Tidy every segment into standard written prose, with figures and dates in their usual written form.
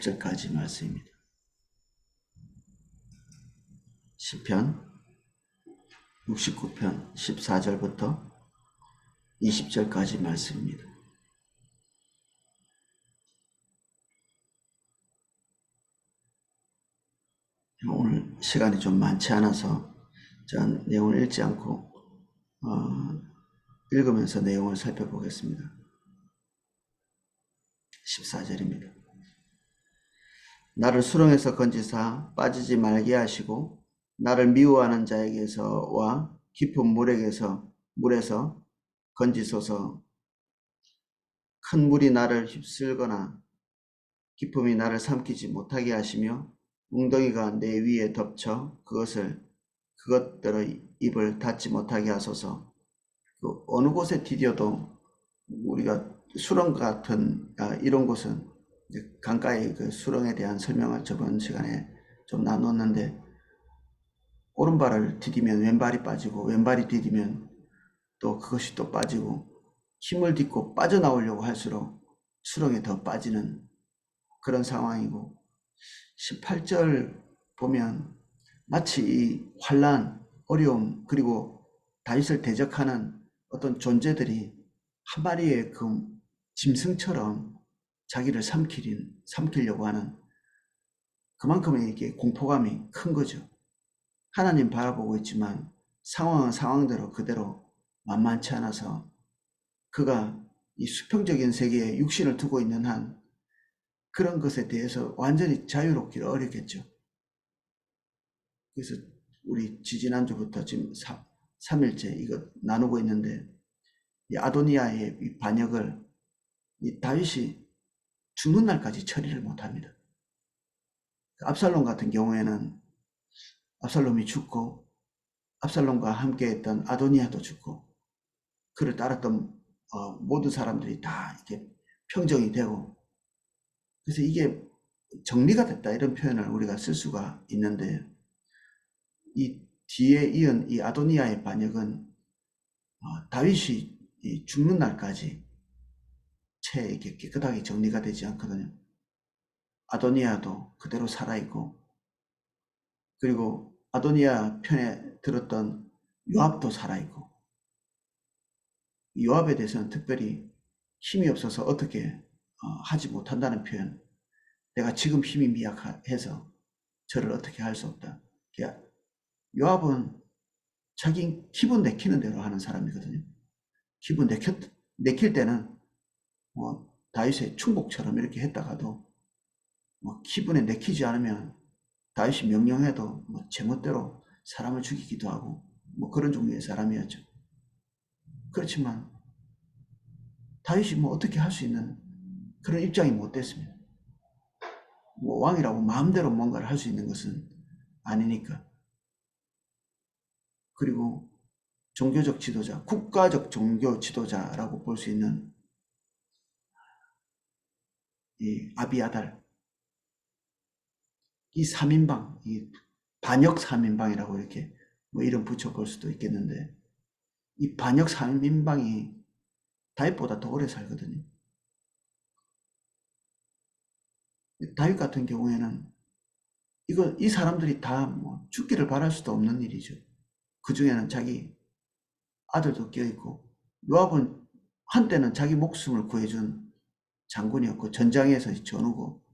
20절까지 말씀입니다. 시편 69편 14절부터 20절까지 말씀입니다. 오늘 시간이 좀 많지 않아서 전 내용을 읽지 않고 읽으면서 내용을 살펴보겠습니다. 14절입니다. 나를 수렁에서 건지사 빠지지 말게 하시고 나를 미워하는 자에게서와 깊은 물에서 건지소서. 큰 물이 나를 휩쓸거나 깊음이 나를 삼키지 못하게 하시며 웅덩이가 내 위에 덮쳐 그것대로 입을 닫지 못하게 하소서. 어느 곳에 디뎌도 우리가 수렁 같은 이런 곳은 강가의 그 수렁에 대한 설명을 저번 시간에 좀 나눴는데, 오른발을 디디면 왼발이 빠지고 왼발이 디디면 또 그것이 또 빠지고 힘을 딛고 빠져나오려고 할수록 수렁에 더 빠지는 그런 상황이고, 18절 보면 마치 이 환난, 어려움, 그리고 다윗을 대적하는 어떤 존재들이 한 마리의 그 짐승처럼 자기를 삼키려고 하는, 그만큼의 이게 공포감이 큰 거죠. 하나님 바라보고 있지만 상황은 상황대로 그대로 만만치 않아서 그가 이 수평적인 세계에 육신을 두고 있는 한 그런 것에 대해서 완전히 자유롭기를 어렵겠죠. 그래서 우리 지지난주부터 지금 3일째 이거 나누고 있는데, 이 아도니아의 이 반역을 이 다윗이 죽는 날까지 처리를 못합니다. 압살롬 같은 경우에는 압살롬이 죽고 압살롬과 함께했던 아도니아도 죽고 그를 따랐던 모든 사람들이 다 이렇게 평정이 되고, 그래서 이게 정리가 됐다 이런 표현을 우리가 쓸 수가 있는데, 이 뒤에 이은 이 아도니아의 반역은 다윗이 죽는 날까지 채 이렇게 깨끗하게 정리가 되지 않거든요. 아도니아도 그대로 살아있고, 그리고 아도니아 편에 들었던 요압도 살아있고, 요압에 대해서는 특별히 힘이 없어서 어떻게 하지 못한다는 표현, 내가 지금 힘이 미약해서 저를 어떻게 할 수 없다. 요압은 자기 기분 내키는 대로 하는 사람이거든요. 기분 내킬 때는 다윗의 충복처럼 이렇게 했다가도 기분에 내키지 않으면 다윗이 명령해도 제멋대로 사람을 죽이기도 하고 그런 종류의 사람이었죠. 그렇지만 다윗이 어떻게 할 수 있는 그런 입장이 못 됐습니다. 왕이라고 마음대로 뭔가를 할 수 있는 것은 아니니까. 그리고 종교적 지도자, 국가적 종교 지도자라고 볼 수 있는 이 아비아달, 이 3인방, 이 반역 3인방이라고 이렇게 이름 붙여볼 수도 있겠는데, 이 반역 3인방이 다윗보다 더 오래 살거든요. 다윗 같은 경우에는 이 사람들이 다 죽기를 바랄 수도 없는 일이죠. 그 중에는 자기 아들도 껴있고, 요압은 한때는 자기 목숨을 구해준 장군이었고 전장에서 전우고,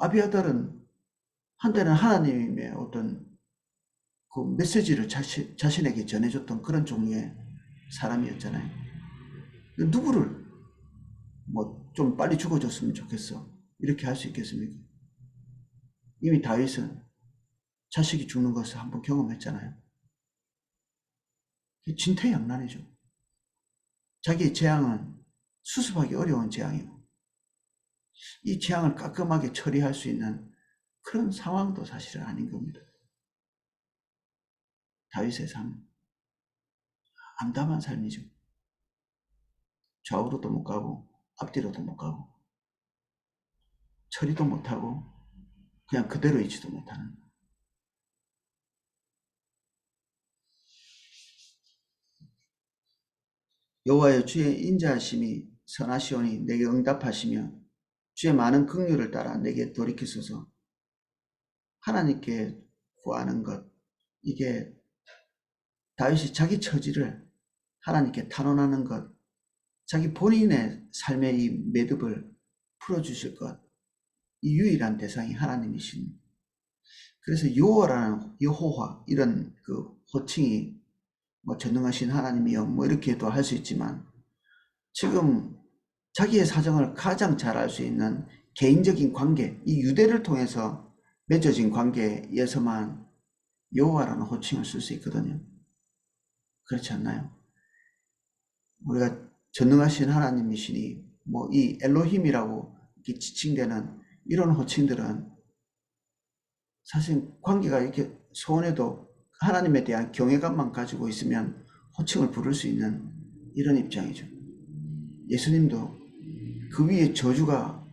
아비아달은 한때는 하나님의 어떤 그 메시지를 자신에게 전해줬던 그런 종류의 사람이었잖아요. 누구를 좀 빨리 죽어줬으면 좋겠어 이렇게 할 수 있겠습니까? 이미 다윗은 자식이 죽는 것을 한번 경험했잖아요. 진퇴양난이죠. 자기의 재앙은 수습하기 어려운 재앙이고, 이 재앙을 깔끔하게 처리할 수 있는 그런 상황도 사실은 아닌 겁니다. 다윗의 삶, 암담한 삶이죠. 좌우로도 못 가고 앞뒤로도 못 가고 처리도 못하고 그냥 그대로 있지도 못하는. 여호와여, 주의 인자하심이 선하시오니 내게 응답하시며 주의 많은 긍휼을 따라 내게 돌이키소서. 하나님께 구하는 것, 이게 다윗이 자기 처지를 하나님께 탄원하는 것, 자기 본인의 삶의 이 매듭을 풀어주실 것, 이 유일한 대상이 하나님이신. 그래서 여호와 이런 그 호칭이 뭐 전능하신 하나님이여 뭐 이렇게도 할 수 있지만, 지금 자기의 사정을 가장 잘 알 수 있는 개인적인 관계, 이 유대를 통해서 맺어진 관계에서만 여호와라는 호칭을 쓸 수 있거든요. 그렇지 않나요? 우리가 전능하신 하나님이시니 뭐 이 엘로힘이라고 이렇게 지칭되는 이런 호칭들은 사실 관계가 이렇게 소원해도 하나님에 대한 경외감만 가지고 있으면 호칭을 부를 수 있는 이런 입장이죠. 예수님도 그 위에 저주가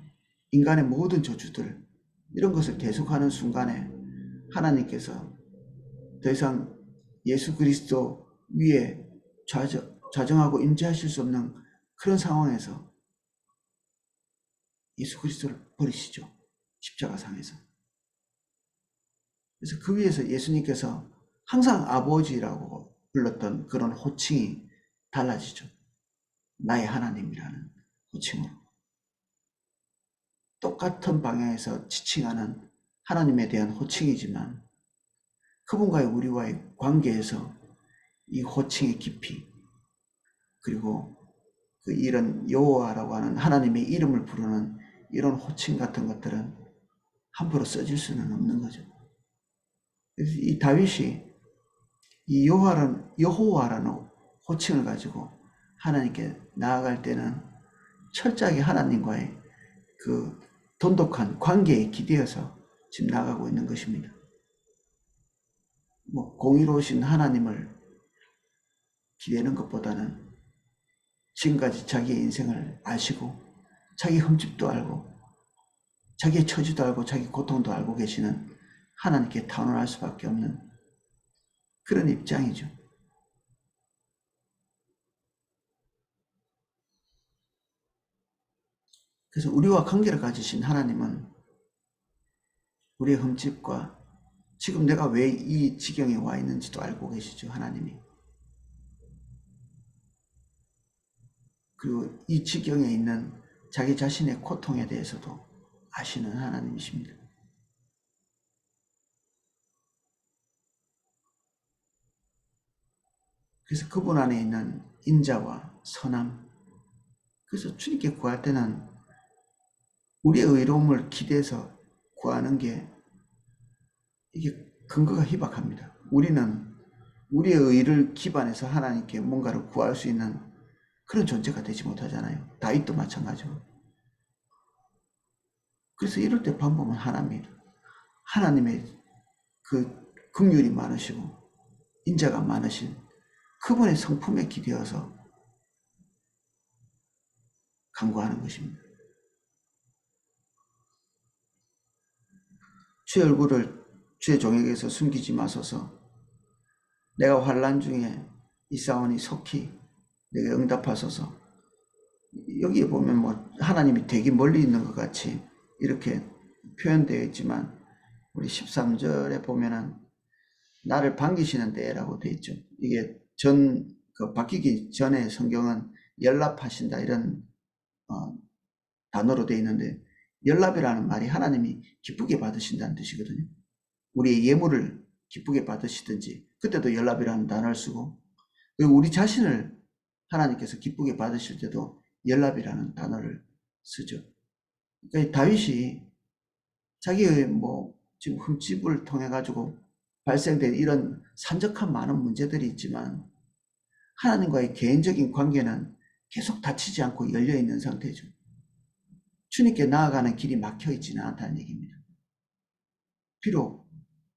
인간의 모든 저주들 이런 것을 계속하는 순간에 하나님께서 더 이상 예수 그리스도 위에 좌정하고 임재하실 수 없는 그런 상황에서 예수 그리스도를 버리시죠. 십자가상에서. 그래서 그 위에서 예수님께서 항상 아버지라고 불렀던 그런 호칭이 달라지죠. 나의 하나님이라는 호칭으로. 똑같은 방향에서 지칭하는 하나님에 대한 호칭이지만 그분과의 우리와의 관계에서 이 호칭의 깊이, 그리고 그 이런 여호와라고 하는 하나님의 이름을 부르는 이런 호칭 같은 것들은 함부로 써질 수는 없는 거죠. 그래서 이 다윗이 이 여호와라는 호칭을 가지고 하나님께 나아갈 때는 철저하게 하나님과의 그 돈독한 관계에 기대어서 지금 나가고 있는 것입니다. 뭐 공의로우신 하나님을 기대는 것보다는 지금까지 자기의 인생을 아시고 자기 흠집도 알고 자기의 처지도 알고 자기 고통도 알고 계시는 하나님께 탄원할 수밖에 없는 그런 입장이죠. 그래서 우리와 관계를 가지신 하나님은 우리의 흠집과 지금 내가 왜 이 지경에 와 있는지도 알고 계시죠. 하나님이. 그리고 이 지경에 있는 자기 자신의 고통에 대해서도 아시는 하나님이십니다. 그래서 그분 안에 있는 인자와 선함, 그래서 주님께 구할 때는 우리의 의로움을 기대해서 구하는 게 이게 근거가 희박합니다. 우리는 우리의 의를 기반해서 하나님께 뭔가를 구할 수 있는 그런 존재가 되지 못하잖아요. 다윗도 마찬가지고. 그래서 이럴 때 방법은 하나입니다. 하나님의 그 긍휼이 많으시고 인자가 많으신 그분의 성품에 기대어서 간구하는 것입니다. 주의 얼굴을 주의 종에게서 숨기지 마소서. 내가 환난 중에 있사오니 속히 내게 응답하소서. 여기에 보면 뭐 하나님이 되게 멀리 있는 것 같이 이렇게 표현되어 있지만 우리 13절에 보면은 나를 반기시는 때라고 되어 있죠. 이게 바뀌기 전에 성경은 연락하신다 이런 단어로 되어 있는데, 연락이라는 말이 하나님이 기쁘게 받으신다는 뜻이거든요. 우리의 예물을 기쁘게 받으시든지 그때도 연락이라는 단어를 쓰고, 그리고 우리 자신을 하나님께서 기쁘게 받으실 때도 연락이라는 단어를 쓰죠. 그러니까 다윗이 자기의 지금 흠집을 통해 가지고 발생된 이런 산적한 많은 문제들이 있지만 하나님과의 개인적인 관계는 계속 닫히지 않고 열려 있는 상태죠. 주님께 나아가는 길이 막혀 있지는 않다는 얘기입니다. 비록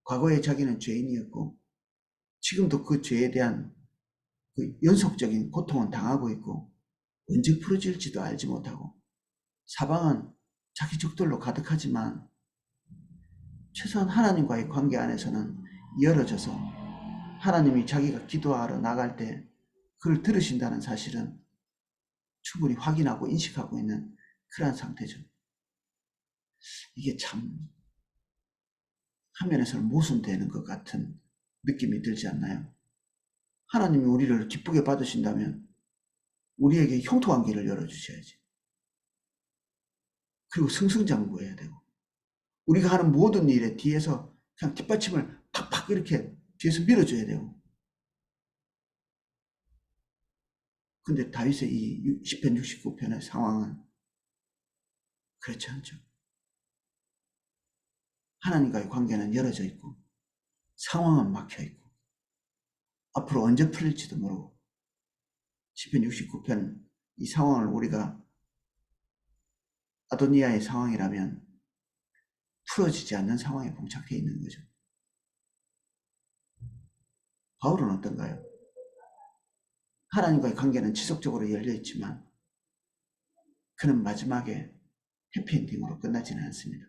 과거에 자기는 죄인이었고 지금도 그 죄에 대한 그 연속적인 고통은 당하고 있고 언제 풀어질지도 알지 못하고 사방은 자기 적들로 가득하지만 최소한 하나님과의 관계 안에서는 열어져서 하나님이 자기가 기도하러 나갈 때 그를 들으신다는 사실은 충분히 확인하고 인식하고 있는 그러한 상태죠. 이게 참 화면에서는 모순되는 것 같은 느낌이 들지 않나요? 하나님이 우리를 기쁘게 받으신다면 우리에게 형통한 길을 열어주셔야지. 그리고 승승장구해야 되고, 우리가 하는 모든 일에 뒤에서 그냥 뒷받침을 팍팍 이렇게 뒤에서 밀어줘야 되고. 근데 다윗의 이 시편 69편의 상황은 그렇지 않죠. 하나님과의 관계는 열어져 있고 상황은 막혀 있고 앞으로 언제 풀릴지도 모르고, 시편 69편 이 상황을 우리가 아도니아의 상황이라면 풀어지지 않는 상황에 봉착해 있는 거죠. 바울은 어떤가요? 하나님과의 관계는 지속적으로 열려 있지만 그는 마지막에 해피엔딩으로 끝나지는 않습니다.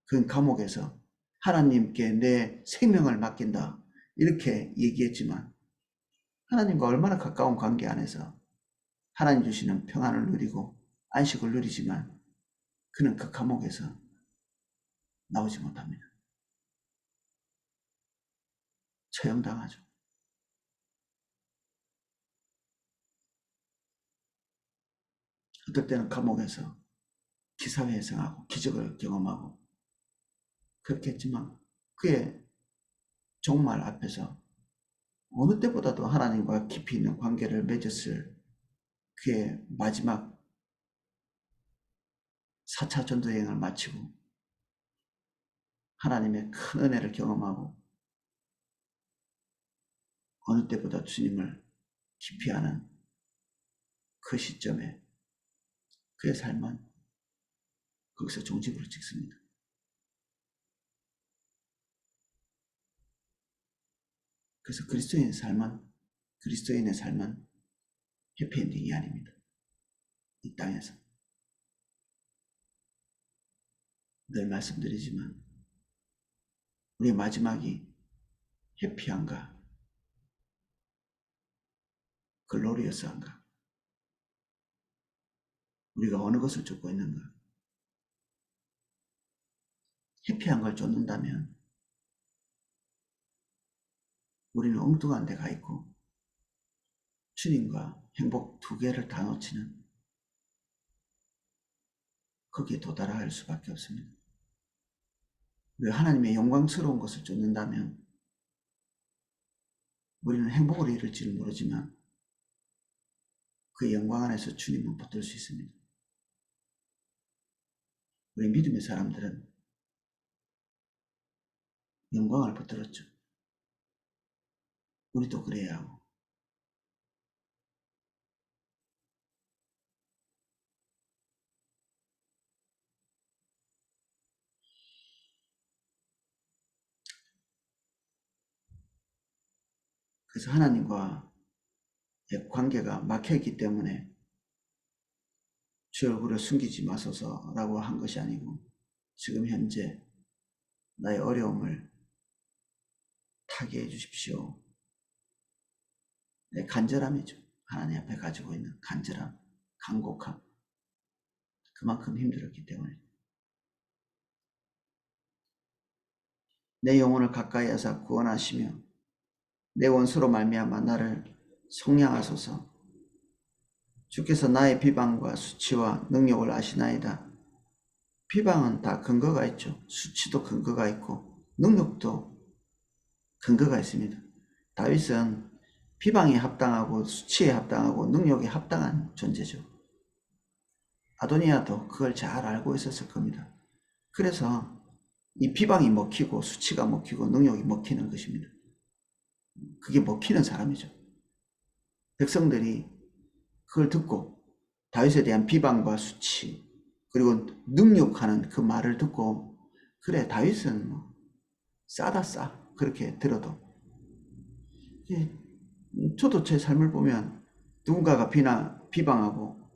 그는 감옥에서 하나님께 내 생명을 맡긴다 이렇게 얘기했지만 하나님과 얼마나 가까운 관계 안에서 하나님 주시는 평안을 누리고 안식을 누리지만 그는 그 감옥에서 나오지 못합니다. 처형당하죠. 어떨 때는 감옥에서 기사회생하고 기적을 경험하고 그렇게 했지만 그의 종말 앞에서 어느 때보다도 하나님과 깊이 있는 관계를 맺었을 그의 마지막 4차 전도여행을 마치고 하나님의 큰 은혜를 경험하고 어느 때보다 주님을 깊이 아는 그 시점에 그의 삶은 거기서 종지부를 찍습니다. 그래서 그리스도인의 삶은 해피엔딩이 아닙니다. 이 땅에서 늘 말씀드리지만 우리의 마지막이 해피한가 글로리어스한가, 우리가 어느 것을 쫓고 있는가. 해피한 걸 쫓는다면 우리는 엉뚱한 데 가 있고 주님과 행복 두 개를 다 놓치는, 거기에 도달할 수밖에 없습니다. 왜 하나님의 영광스러운 것을 쫓는다면 우리는 행복을 이룰지는 모르지만 그 영광 안에서 주님은 붙들 수 있습니다. 우리 믿음의 사람들은 영광을 붙들었죠. 우리도 그래야 하고. 그래서 하나님과의 관계가 막혀있기 때문에 주 얼굴을 숨기지 마소서라고 한 것이 아니고 지금 현재 나의 어려움을 타개해 주십시오. 내 간절함이죠. 하나님 앞에 가지고 있는 간절함, 간곡함. 그만큼 힘들었기 때문에. 내 영혼을 가까이 하사 구원하시며 내 원수로 말미암아 나를 속량하소서. 주께서 나의 비방과 수치와 능력을 아시나이다. 비방은 다 근거가 있죠. 수치도 근거가 있고 능력도 근거가 있습니다. 다윗은 비방에 합당하고 수치에 합당하고 능력에 합당한 존재죠. 아도니아도 그걸 잘 알고 있었을 겁니다. 그래서 이 비방이 먹히고 수치가 먹히고 능력이 먹히는 것입니다. 그게 먹히는 사람이죠. 백성들이 그걸 듣고 다윗에 대한 비방과 수치 그리고 능욕하는 그 말을 듣고 그래 다윗은 뭐 싸다 싸 그렇게 들어도, 저도 제 삶을 보면 누군가가 비방하고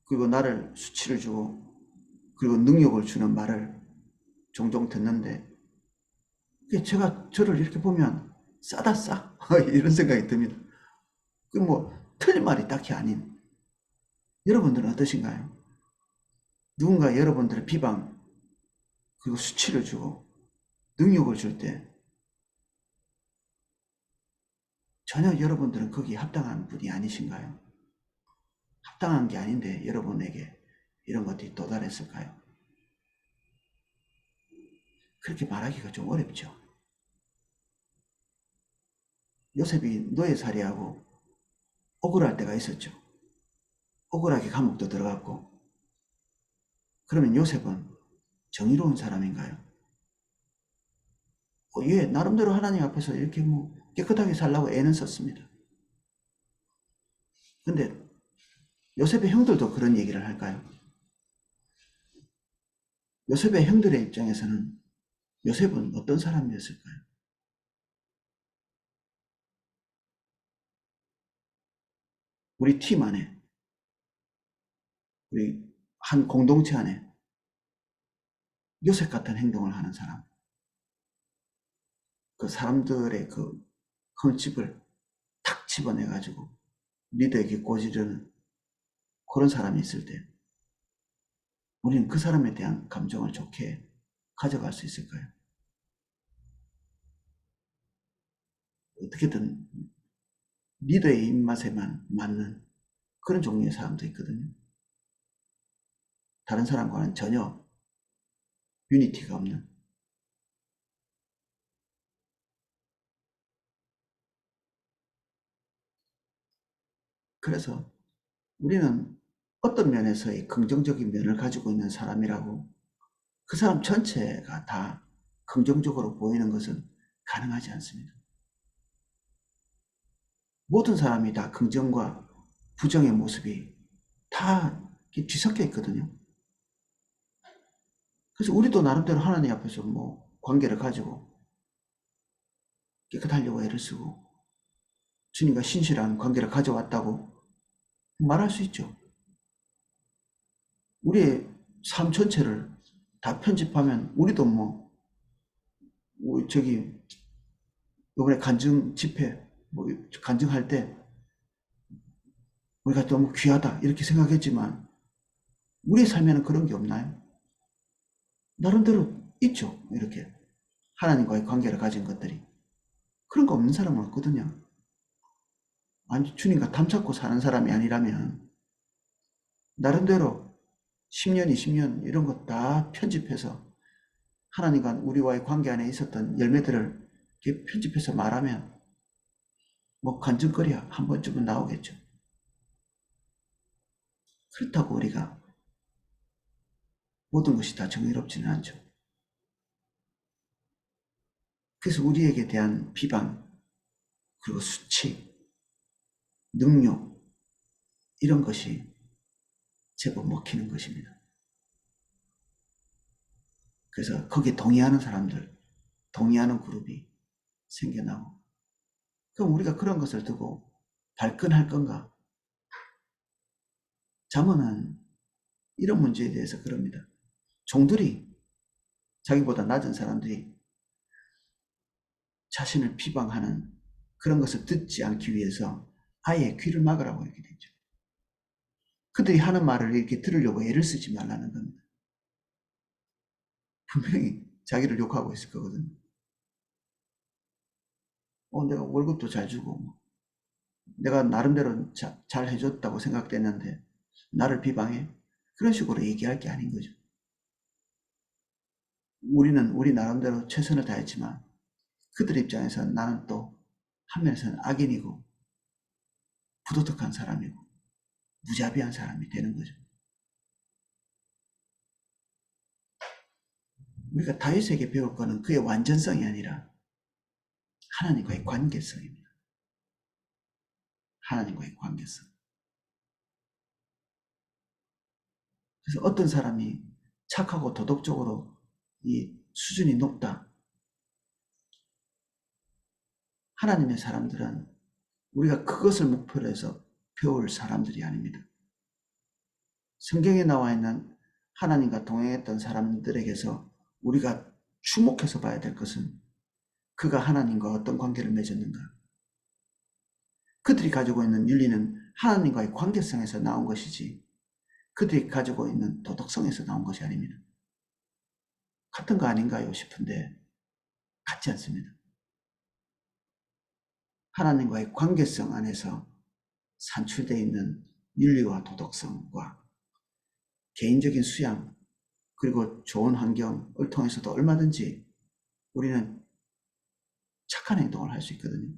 그리고 나를 수치를 주고 그리고 능욕을 주는 말을 종종 듣는데 제가 저를 이렇게 보면 싸다 싸 이런 생각이 듭니다. 그 뭐 틀린 말이 딱히 아닌. 여러분들은 어떠신가요? 누군가 여러분들의 비방 그리고 수치를 주고 능욕을 줄 때 전혀 여러분들은 거기에 합당한 분이 아니신가요? 합당한 게 아닌데 여러분에게 이런 것들이 도달했을까요? 그렇게 말하기가 좀 어렵죠. 요셉이 노예살이하고 억울할 때가 있었죠. 억울하게 감옥도 들어갔고. 그러면 요셉은 정의로운 사람인가요? 예, 나름대로 하나님 앞에서 이렇게 뭐 깨끗하게 살라고 애는 썼습니다. 근데 요셉의 형들도 그런 얘기를 할까요? 요셉의 형들의 입장에서는 요셉은 어떤 사람이었을까요? 우리 팀 안에, 우리 한 공동체 안에 요셉 같은 행동을 하는 사람, 그 사람들의 그 흠집을 탁 집어내가지고 리더에게 꼬지르는 그런 사람이 있을 때 우리는 그 사람에 대한 감정을 좋게 가져갈 수 있을까요? 어떻게든 리더의 입맛에만 맞는 그런 종류의 사람도 있거든요. 다른 사람과는 전혀 유니티가 없는. 그래서 우리는 어떤 면에서의 긍정적인 면을 가지고 있는 사람이라고 그 사람 전체가 다 긍정적으로 보이는 것은 가능하지 않습니다. 모든 사람이 다 긍정과 부정의 모습이 다 뒤섞여 있거든요. 그래서 우리도 나름대로 하나님 앞에서 뭐 관계를 가지고 깨끗하려고 애를 쓰고 주님과 신실한 관계를 가져왔다고 말할 수 있죠. 우리의 삶 전체를 다 편집하면 우리도 뭐 저기 이번에 간증 집회 뭐 간증할 때 우리가 너무 귀하다 이렇게 생각했지만 우리의 삶에는 그런 게 없나요? 나름대로 있죠. 이렇게 하나님과의 관계를 가진 것들이. 그런 거 없는 사람은 없거든요. 아니 주님과 담잡고 사는 사람이 아니라면 나름대로 10년, 20년 이런 거 다 편집해서 하나님과 우리와의 관계 안에 있었던 열매들을 이렇게 편집해서 말하면 뭐 간증거리야 한 번쯤은 나오겠죠. 그렇다고 우리가 모든 것이 다 정의롭지는 않죠. 그래서 우리에게 대한 비방, 그리고 수치, 능욕 이런 것이 제법 먹히는 것입니다. 그래서 거기에 동의하는 사람들, 동의하는 그룹이 생겨나고 그럼 우리가 그런 것을 두고 발끈할 건가? 잠언은 이런 문제에 대해서 그럽니다. 종들이 자기보다 낮은 사람들이 자신을 비방하는 그런 것을 듣지 않기 위해서 아예 귀를 막으라고 이렇게 되죠. 그들이 하는 말을 이렇게 들으려고 애를 쓰지 말라는 겁니다. 분명히 자기를 욕하고 있을 거거든요. 내가 월급도 잘 주고 내가 나름대로 잘 해줬다고 생각됐는데 나를 비방해? 그런 식으로 얘기할 게 아닌 거죠. 우리는 우리 나름대로 최선을 다했지만 그들 입장에서 나는 또 한면에서는 악인이고 부도덕한 사람이고 무자비한 사람이 되는 거죠. 우리가 다윗에게 배울 거는 그의 완전성이 아니라 하나님과의 관계성입니다. 하나님과의 관계성. 그래서 어떤 사람이 착하고 도덕적으로 이 수준이 높다. 하나님의 사람들은 우리가 그것을 목표로 해서 배울 사람들이 아닙니다. 성경에 나와 있는 하나님과 동행했던 사람들에게서 우리가 주목해서 봐야 될 것은 그가 하나님과 어떤 관계를 맺었는가. 그들이 가지고 있는 윤리는 하나님과의 관계성에서 나온 것이지 그들이 가지고 있는 도덕성에서 나온 것이 아닙니다. 같은 거 아닌가요 싶은데 같지 않습니다. 하나님과의 관계성 안에서 산출되어 있는 윤리와 도덕성과 개인적인 수양 그리고 좋은 환경을 통해서도 얼마든지 우리는 착한 행동을 할 수 있거든요.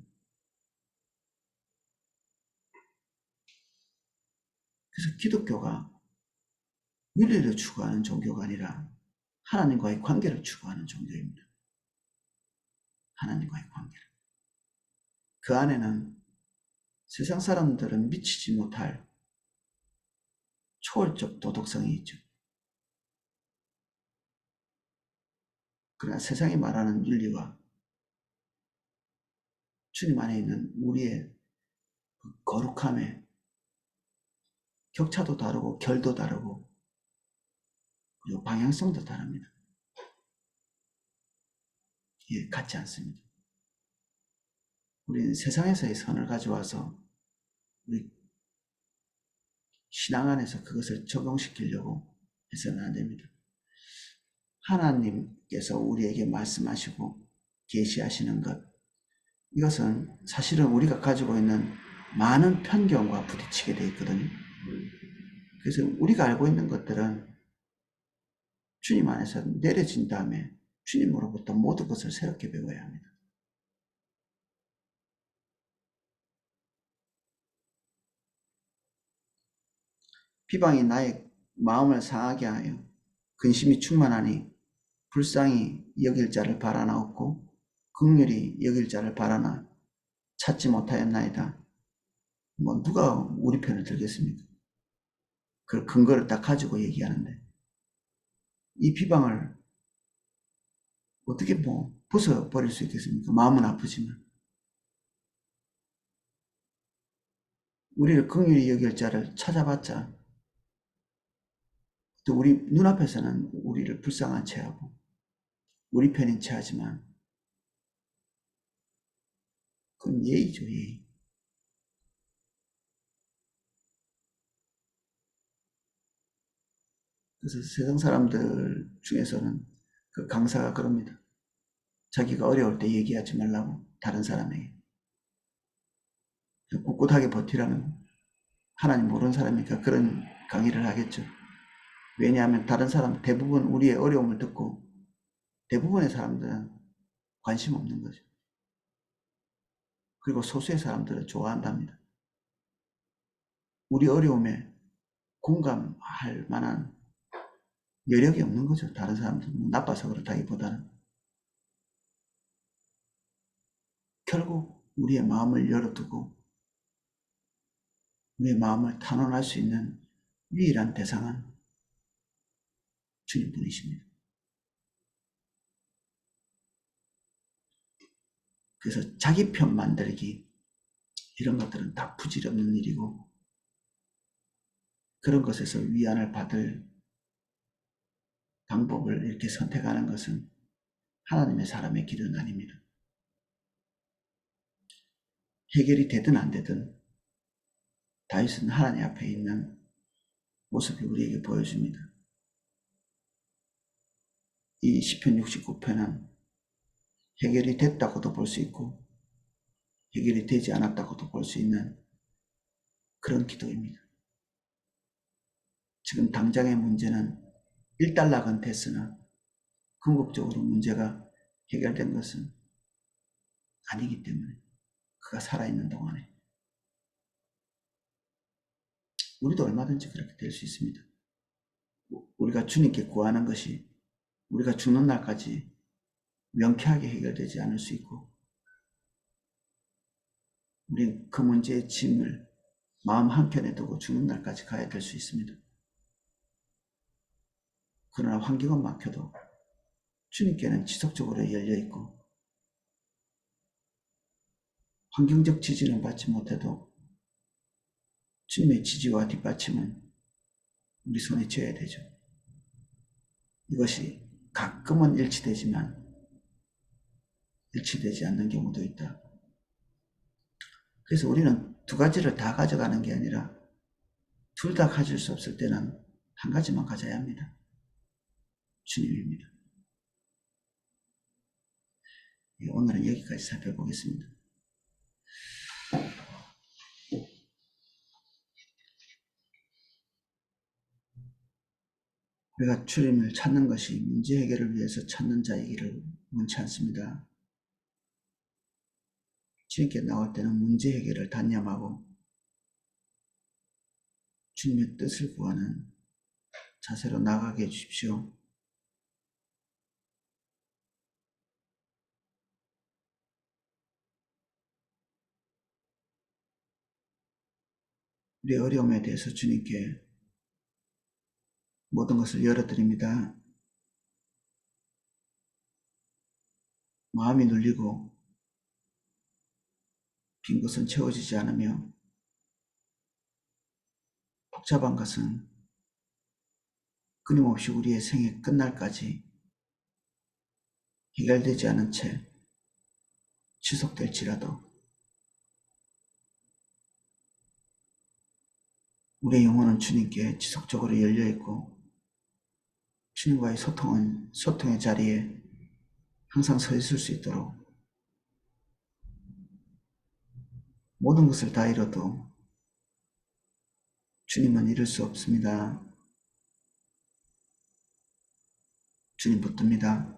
그래서 기독교가 윤리를 추구하는 종교가 아니라 하나님과의 관계를 추구하는 종교입니다. 하나님과의 관계를. 그 안에는 세상 사람들은 미치지 못할 초월적 도덕성이 있죠. 그러나 세상이 말하는 윤리와 주님 안에 있는 우리의 거룩함의 격차도 다르고 결도 다르고 그리고 방향성도 다릅니다. 예, 같지 않습니다. 우리는 세상에서의 선을 가져와서 우리 신앙 안에서 그것을 적용시키려고 해서는 안 됩니다. 하나님께서 우리에게 말씀하시고 계시하시는 것, 이것은 사실은 우리가 가지고 있는 많은 편견과 부딪히게 되어 있거든요. 그래서 우리가 알고 있는 것들은 주님 안에서 내려진 다음에 주님으로부터 모든 것을 새롭게 배워야 합니다. 비방이 나의 마음을 상하게 하여 근심이 충만하니 불쌍히 여길 자를 바라나옵고 긍휼히 여길 자를 바라나 찾지 못하였나이다. 뭐 누가 우리 편을 들겠습니까? 그 근거를 딱 가지고 얘기하는데 이 비방을 어떻게 뭐 벗어버릴 수 있겠습니까? 마음은 아프지만 우리를 긍휼히 여길 자를 찾아봤자 또 우리 눈앞에서는 우리를 불쌍한 채하고 우리 편인 채하지만 그건 예의죠, 예의. 그래서 세상 사람들 중에서는 그 강사가 그럽니다. 자기가 어려울 때 얘기하지 말라고 다른 사람에게. 꿋꿋하게 버티라는 하나님 모르는 사람이니까 그런 강의를 하겠죠. 왜냐하면 다른 사람 대부분 우리의 어려움을 듣고 대부분의 사람들은 관심 없는 거죠. 그리고 소수의 사람들은 좋아한답니다. 우리 어려움에 공감할 만한 여력이 없는 거죠. 다른 사람들은 나빠서 그렇다기보다는 결국 우리의 마음을 열어두고 우리의 마음을 탄원할 수 있는 유일한 대상은 주님뿐이십니다. 그래서 자기 편 만들기 이런 것들은 다 부질없는 일이고 그런 것에서 위안을 받을 방법을 이렇게 선택하는 것은 하나님의 사람의 길은 아닙니다. 해결이 되든 안 되든 다윗은 하나님 앞에 있는 모습이 우리에게 보여줍니다. 이 시편 69편은 해결이 됐다고도 볼 수 있고 해결이 되지 않았다고도 볼 수 있는 그런 기도입니다. 지금 당장의 문제는 일단락은 됐으나 궁극적으로 문제가 해결된 것은 아니기 때문에 그가 살아있는 동안에 우리도 얼마든지 그렇게 될 수 있습니다. 우리가 주님께 구하는 것이 우리가 죽는 날까지 명쾌하게 해결되지 않을 수 있고 우린 그 문제의 짐을 마음 한켠에 두고 죽는 날까지 가야 될 수 있습니다. 그러나 환경은 막혀도 주님께는 지속적으로 열려있고 환경적 지지는 받지 못해도 주님의 지지와 뒷받침은 우리 손에 쥐어야 되죠. 이것이 가끔은 일치되지만 일치되지 않는 경우도 있다. 그래서 우리는 두 가지를 다 가져가는 게 아니라 둘 다 가질 수 없을 때는 한 가지만 가져야 합니다. 주님입니다. 오늘은 여기까지 살펴보겠습니다. 우리가 주님을 찾는 것이 문제 해결을 위해서 찾는 자이기를 원치 않습니다. 주님께 나올 때는 문제 해결을 단념하고 주님의 뜻을 구하는 자세로 나가게 해주십시오. 우리의 어려움에 대해서 주님께 모든 것을 열어드립니다. 마음이 눌리고 빈 것은 채워지지 않으며 복잡한 것은 끊임없이 우리의 생애 끝날까지 해결되지 않은 채 지속될지라도 우리의 영혼은 주님께 지속적으로 열려있고 주님과의 소통의 자리에 항상 서 있을 수 있도록 모든 것을 다 잃어도 주님은 잃을 수 없습니다. 주님 붙듭니다.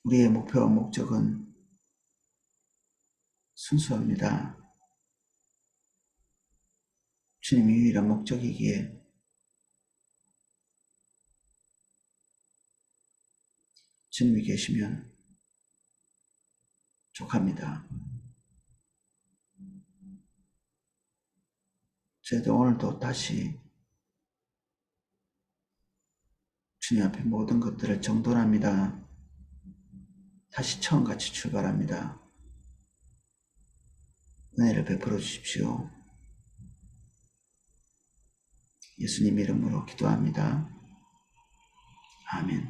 우리의 목표와 목적은 순수합니다. 주님이 유일한 목적이기에 주님이 계시면 족합니다. 저희도 오늘도 다시 주님 앞에 모든 것들을 정돈합니다. 다시 처음같이 출발합니다. 은혜를 베풀어 주십시오. 예수님 이름으로 기도합니다. 아멘.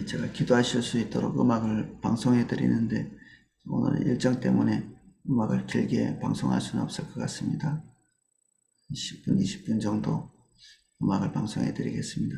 제가 기도하실 수 있도록 음악을 방송해 드리는데 오늘 일정 때문에 음악을 길게 방송할 수는 없을 것 같습니다. 10분, 20분 정도 음악을 방송해 드리겠습니다.